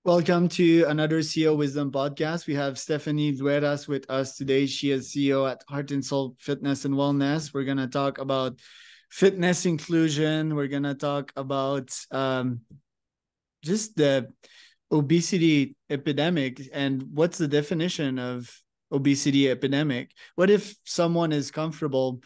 Welcome to another CEO Wisdom podcast. We have Stephanie Lueders with us today. She is CEO at Heart and Soul Fitness and Wellness. We're going to talk about fitness inclusion. We're going to talk about just the obesity epidemic and what's the definition of obesity epidemic. What if someone is comfortable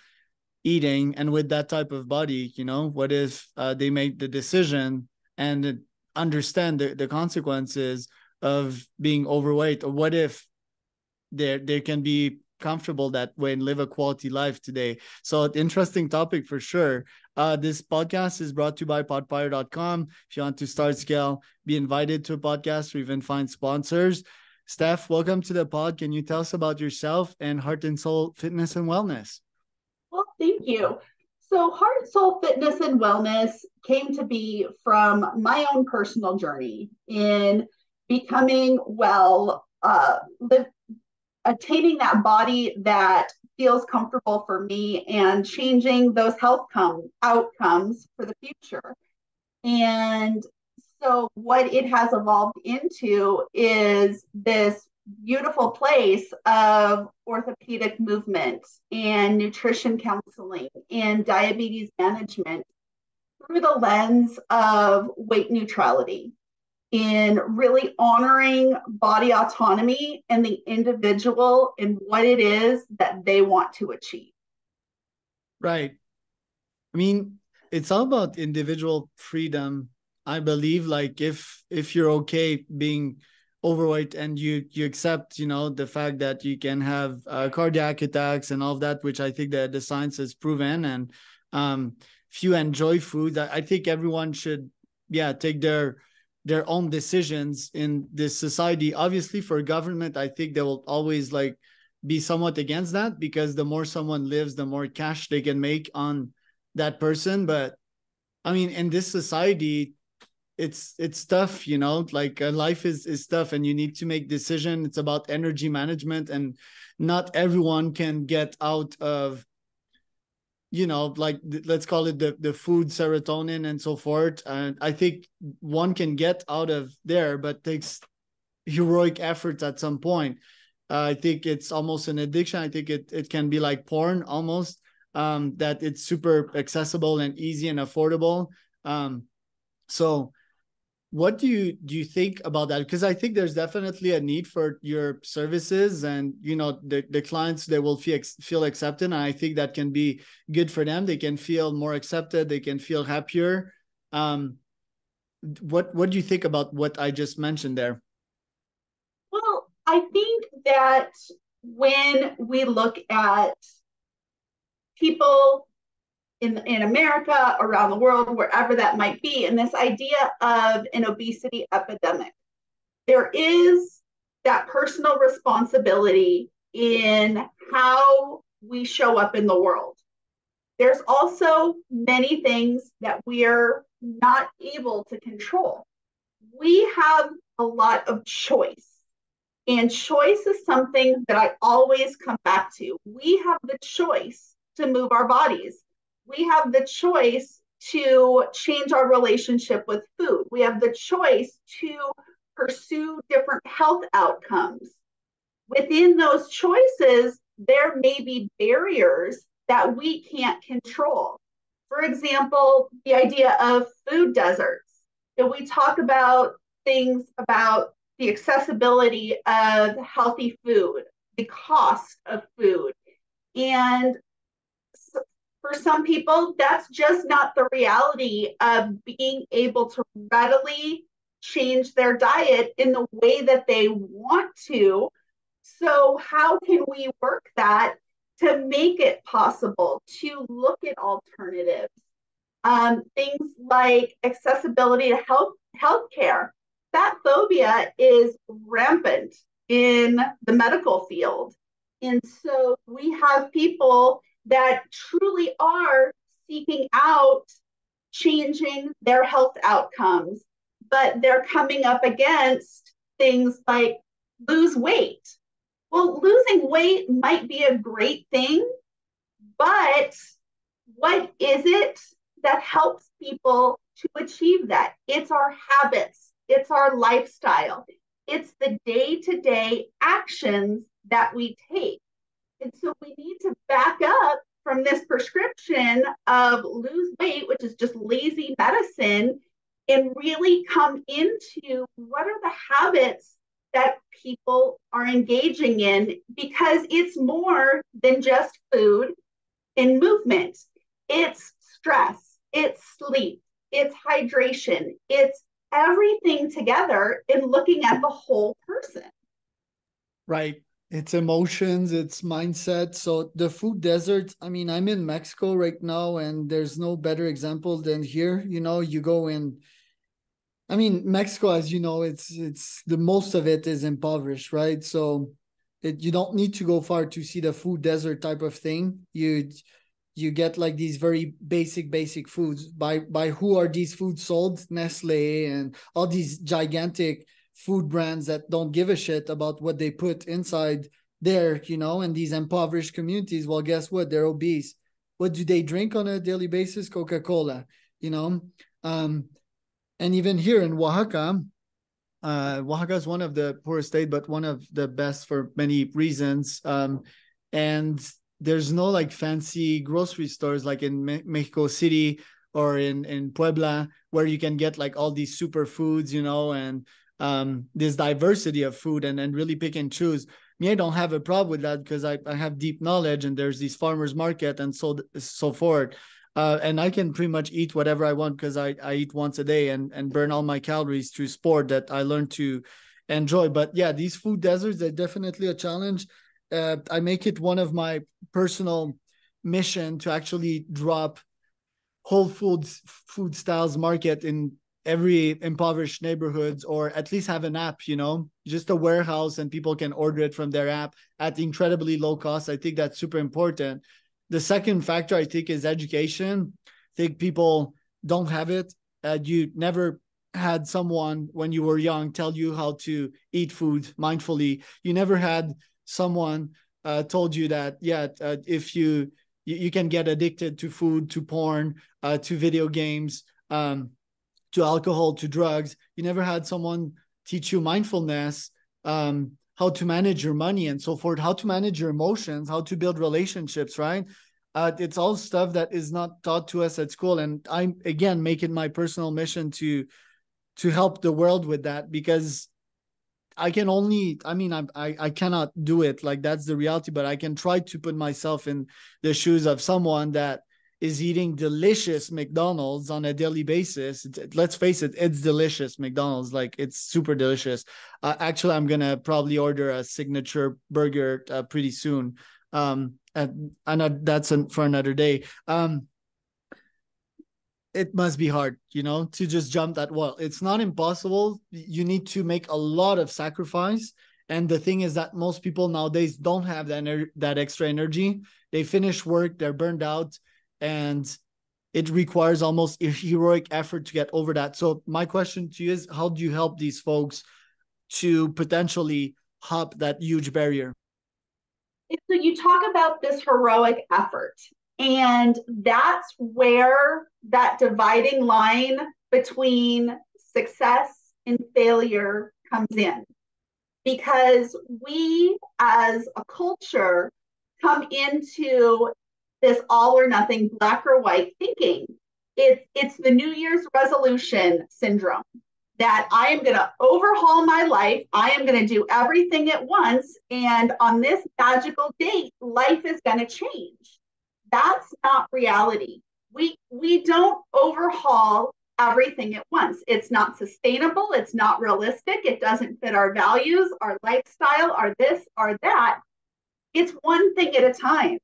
eating and with that type of body, what if they make the decision and understand the consequences of being overweight? Or what if they can be comfortable that way and live a quality life today? So interesting topic for sure. This podcast is brought to you by podfire.com. If you want to start, scale, be invited to a podcast or even find sponsors. Steph, welcome to the pod. Can you tell us about yourself and Heart and Soul Fitness and Wellness? Well, thank you. So Heart, Soul, Fitness, and Wellness came to be from my own personal journey in becoming well, attaining that body that feels comfortable for me and changing those health outcomes for the future. And so what it has evolved into is this beautiful place of orthopedic movement and nutrition counseling and diabetes management through the lens of weight neutrality, in really honoring body autonomy and the individual and what it is that they want to achieve. Right. I mean, it's all about individual freedom. I believe, like, if you're okay being overweight and you accept, the fact that you can have cardiac attacks and all of that, which I think that the science has proven. And if you enjoy food, I think everyone should, take their own decisions in this society. Obviously, for government, I think they will always be somewhat against that, because the more someone lives, the more cash they can make on that person. But I mean, in this society, it's tough, life is tough and you need to make decisions. It's about energy management, and not everyone can get out of, let's call it the food serotonin and so forth. And I think one can get out of there, but takes heroic efforts at some point. I think it's almost an addiction. I think it can be like porn almost, that it's super accessible and easy and affordable. So what do you think about that? Because I think there's definitely a need for your services, and the clients, they will feel accepted, and I think that can be good for them. They can feel more accepted, they can feel happier. What do you think about what I just mentioned there? Well, I think that when we look at people in America, around the world, wherever that might be, and this idea of an obesity epidemic, there is that personal responsibility in how we show up in the world. There's also many things that we're not able to control. We have a lot of choice. And choice is something that I always come back to. We have the choice to move our bodies. We have the choice to change our relationship with food. We have the choice to pursue different health outcomes. Within those choices, there may be barriers that we can't control. For example, the idea of food deserts. If we talk about things about the accessibility of healthy food, the cost of food, and for some people, that's just not the reality of being able to readily change their diet in the way that they want to. So how can we work that to make it possible to look at alternatives? Things like accessibility to healthcare. That phobia is rampant in the medical field. And so we have people that truly are seeking out changing their health outcomes, but they're coming up against things like lose weight. Well, losing weight might be a great thing, but what is it that helps people to achieve that? It's our habits. it's our lifestyle, it's the day-to-day actions that we take. And so we need to back up from this prescription of lose weight, which is just lazy medicine, and really come into what are the habits that people are engaging in, because it's more than just food and movement. It's stress, it's sleep, it's hydration, it's everything together in looking at the whole person. Right. It's emotions, it's mindset. So the food desert, I mean, I'm in Mexico right now, and there's no better example than here. You know, you go in, I mean, Mexico, as you know, it's the most of it is impoverished, right? So you don't need to go far to see the food desert type of thing. You get like these very basic foods. By who are these foods sold? Nestle and all these gigantic food brands that don't give a shit about what they put inside there, you know, and these impoverished communities. Well, guess what? They're obese. What do they drink on a daily basis? Coca-Cola, you know. Um, and even here in Oaxaca, Oaxaca is one of the poorest state, but one of the best for many reasons. And there's no like fancy grocery stores like in Mexico City or in Puebla, where you can get like all these superfoods, you know, and this diversity of food, and really pick and choose. Me, I don't have a problem with that because I have deep knowledge, and there's these farmers market and so forth. And I can pretty much eat whatever I want because I eat once a day and burn all my calories through sport that I learned to enjoy. But yeah, these food deserts, they're definitely a challenge. I make it one of my personal mission to actually drop Whole Foods food styles market in every impoverished neighborhoods, or at least have an app, you know, just a warehouse, and people can order it from their app at incredibly low cost. I think that's super important. The second factor, I think, is education. I think people don't have it. You never had someone when you were young tell you how to eat food mindfully. You never had someone told you that, yeah, if you can get addicted to food, to porn, to video games, to alcohol, to drugs. You never had someone teach you mindfulness, how to manage your money and so forth, how to manage your emotions, how to build relationships, right? It's all stuff that is not taught to us at school. And I, again, make it my personal mission to help the world with that, because I can only, I mean, I cannot do it. Like, that's the reality, but I can try to put myself in the shoes of someone that is eating delicious McDonald's on a daily basis. Let's face it, it's delicious McDonald's. Like, it's super delicious. Actually, I'm going to probably order a signature burger pretty soon. And that's for another day. It must be hard, you know, to just jump that wall. It's not impossible. You need to make a lot of sacrifice. And the thing is that most people nowadays don't have that extra energy. They finish work, they're burned out, and it requires almost a heroic effort to get over that. So my question to you is, how do you help these folks to potentially hop that huge barrier? So you talk about this heroic effort, and that's where that dividing line between success and failure comes in. Because we as a culture come into this all or nothing, black or white thinking. It's the New Year's resolution syndrome, that I am going to overhaul my life. I am going to do everything at once. And on this magical date, life is going to change. That's not reality. We don't overhaul everything at once. It's not sustainable. It's not realistic. It doesn't fit our values, our lifestyle, our this, our that. It's one thing at a time.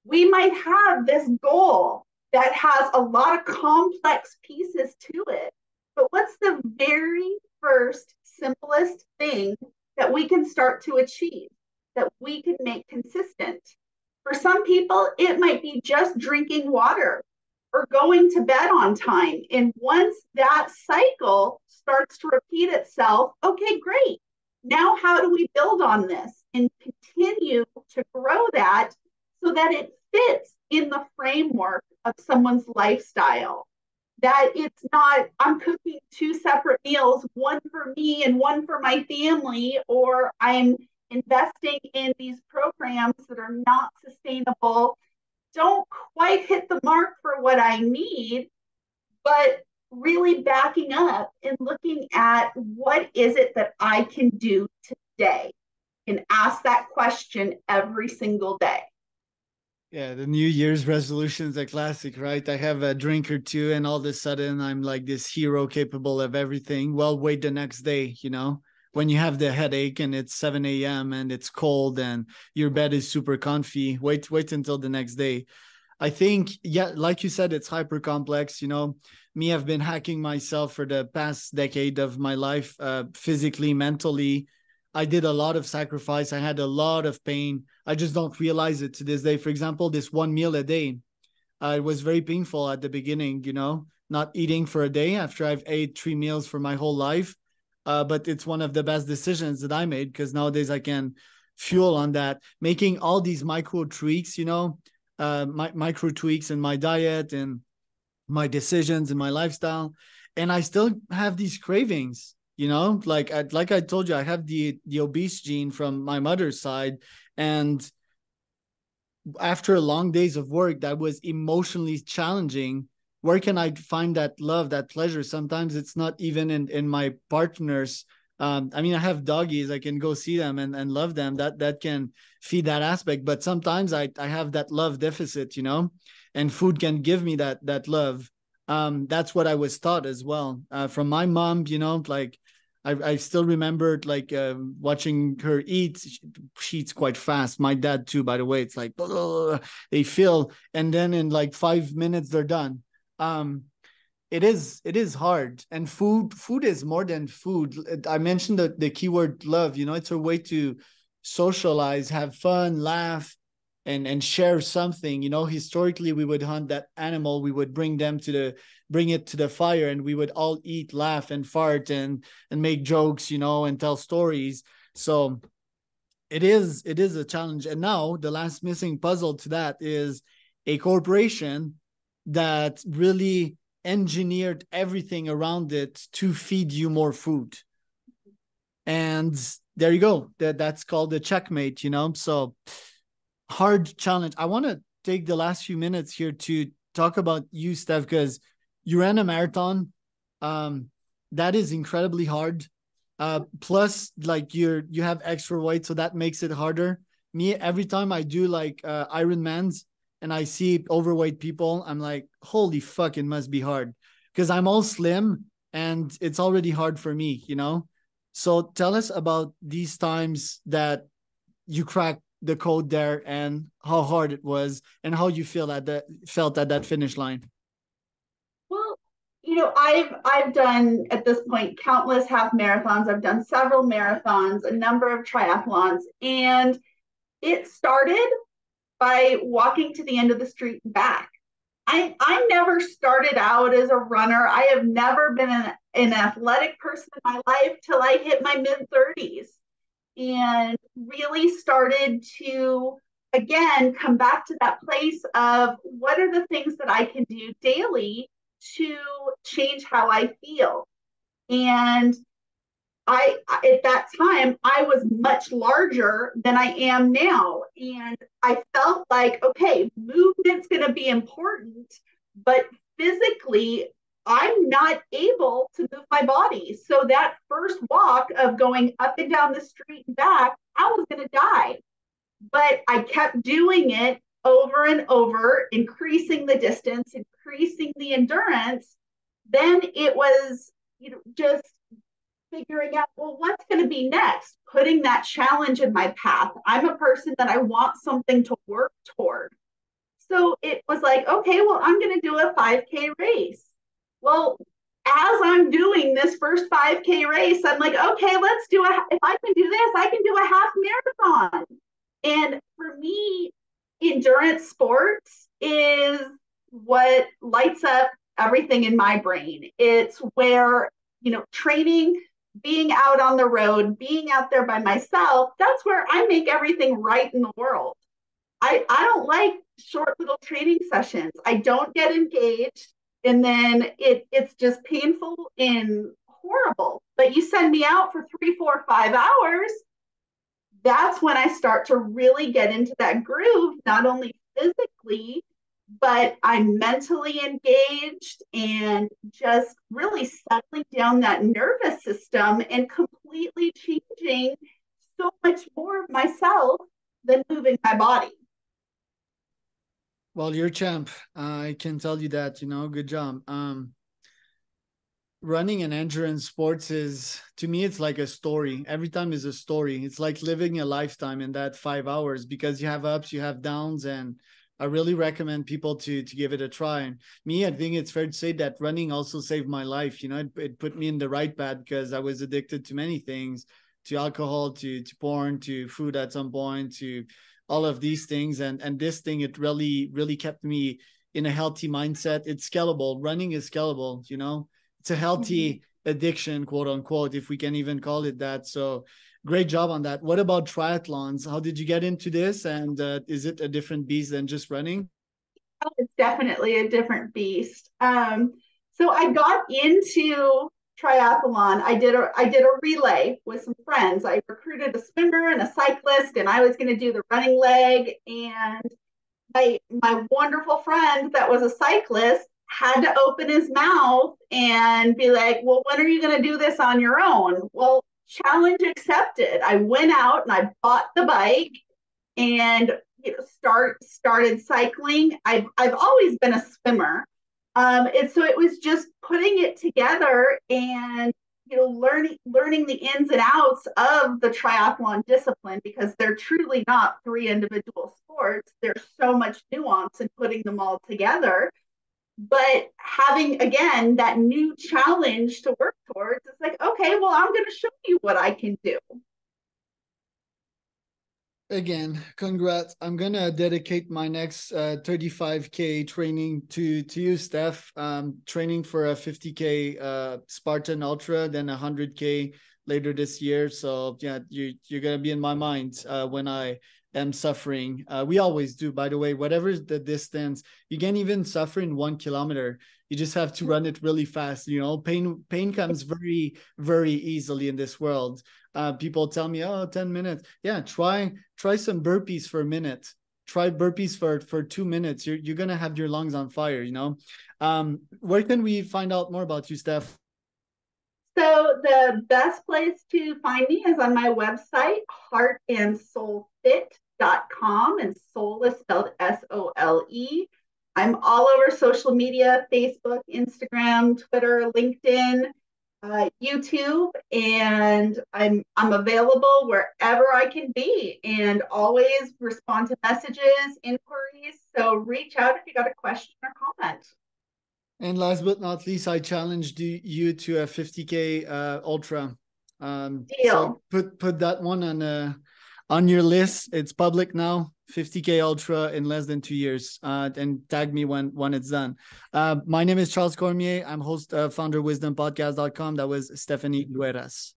We might have this goal that has a lot of complex pieces to it. But what's the very first, simplest thing that we can start to achieve, that we can make consistent? For some people, it might be just drinking water or going to bed on time. And once that cycle starts to repeat itself, okay, great. Now, how do we build on this and continue to grow that so that it fits in the framework of someone's lifestyle? that it's not, I'm cooking two separate meals, one for me and one for my family, or I'm investing in these programs that are not sustainable, don't quite hit the mark for what I need, but really backing up and looking at what is it that I can do today, and ask that question every single day. Yeah, the New Year's resolution is a classic, right? I have a drink or two, and all of a sudden I'm like this hero capable of everything. Well, wait the next day, when you have the headache and it's 7 a.m. and it's cold and your bed is super comfy. Wait until the next day. I think, yeah, like you said, it's hyper complex. Me, I've been hacking myself for the past decade of my life, physically, mentally. I did a lot of sacrifice. I had a lot of pain. I just don't realize it to this day. For example, this one meal a day, it was very painful at the beginning, not eating for a day after I've ate 3 meals for my whole life. But it's one of the best decisions that I made, because nowadays I can fuel on that, making all these micro tweaks, micro tweaks in my diet and my decisions and my lifestyle. And I still have these cravings, like I told you, I have the obese gene from my mother's side. And after long days of work that was emotionally challenging, where can I find that love, that pleasure? Sometimes it's not even in my partners. I mean, I have doggies, I can go see them and love them, that can feed that aspect. But sometimes I have that love deficit, and food can give me that love. That's what I was taught as well, from my mom, like I still remembered, like, watching her eat. She eats quite fast. My dad too, by the way. It's like they feel, and then in like 5 minutes they're done. Um, it is hard, and food is more than food. I mentioned the keyword love. It's a way to socialize, have fun, laugh, and share something. Historically we would hunt that animal, we would bring it to the fire, and we would all eat, laugh, and fart, and make jokes, and tell stories. So it is a challenge. And now the last missing puzzle to that is a corporation that really engineered everything around it to feed you more food. And there you go. That's called a checkmate, So hard challenge. I want to take the last few minutes here to talk about you, Steph, because you ran a marathon. Um, that is incredibly hard. Plus, like, you have extra weight, so that makes it harder. Me, every time I do like Ironmans and I see overweight people, I'm like, holy fuck, it must be hard, because I'm all slim and it's already hard for me. So tell us about these times that you cracked the code there, and how hard it was, and how you felt at that finish line. Well, I've done at this point countless half marathons. I've done several marathons, a number of triathlons, and it started by walking to the end of the street and back. I never started out as a runner. I have never been an athletic person in my life till I hit my mid 30s, and really started to, again, come back to that place of what are the things that I can do daily to change how I feel. And at that time, I was much larger than I am now. And I felt like, okay, movement's going to be important, but physically, I'm not able to move my body. So that first walk of going up and down the street and back, I was going to die. But I kept doing it over and over, increasing the distance, increasing the endurance. Then it was, just figuring out, well, what's going to be next? Putting that challenge in my path. I'm a person that I want something to work toward. So it was like, okay, well, I'm going to do a 5K race. Well, as I'm doing this first 5K race, I'm like, okay, if I can do this, I can do a half marathon. And for me, endurance sports is what lights up everything in my brain. It's where, training, being out on the road, being out there by myself, that's where I make everything right in the world. I don't like short little training sessions. I don't get engaged. and then it's just painful and horrible. But you send me out for 3, 4, 5 hours, that's when I start to really get into that groove, not only physically, but I'm mentally engaged and just really settling down that nervous system and completely changing so much more of myself than moving my body. Well, you're a champ. I can tell you that, good job. Running and endurance sports is, to me, it's like a story. Every time is a story. It's like living a lifetime in that 5 hours, because you have ups, you have downs, and I really recommend people to give it a try. And me, I think it's fair to say that running also saved my life. It put me in the right path, because I was addicted to many things, to alcohol, to porn, to food at some point, to all of these things. And this thing, it really, really kept me in a healthy mindset. It's scalable. Running is scalable. It's a healthy addiction, quote unquote, if we can even call it that. So great job on that. What about triathlons? How did you get into this? And is it a different beast than just running? Oh, it's definitely a different beast. So I got into triathlon. I did a relay with some friends. I recruited a swimmer and a cyclist, and I was going to do the running leg. And my wonderful friend that was a cyclist had to open his mouth and be like, well, when are you going to do this on your own? Well, challenge accepted. I went out and I bought the bike and started cycling. I've always been a swimmer, and so it was just putting it together and learning the ins and outs of the triathlon discipline, because they're truly not three individual sports. There's so much nuance in putting them all together. But having, again, that new challenge to work towards, it's like, okay, well, I'm going to show you what I can do. Again, congrats. I'm gonna dedicate my next 35K training to you, Steph. Training for a 50K Spartan Ultra, then 100K later this year. So yeah, you're gonna be in my mind when I am suffering. We always do, by the way. Whatever is the distance, you can even suffer in 1 kilometer. You just have to run it really fast. Pain comes very, very easily in this world. People tell me, 10 minutes. Yeah, try some burpees for a minute. Try burpees for 2 minutes. You're going to have your lungs on fire, Where can we find out more about you, Steph? So the best place to find me is on my website, heartandsoulfit.com, and soul is spelled SOLE. I'm all over social media, Facebook, Instagram, Twitter, LinkedIn, YouTube, and I'm available wherever I can be, and always respond to messages, inquiries. So reach out if you got a question or comment. And last but not least, I challenged you to a 50K ultra. So Deal. put that one on your list. It's public now. 50K ultra in less than 2 years. And tag me when it's done. My name is Charles Cormier. I'm host of founderwisdompodcast.com. That was Stephanie Lueders.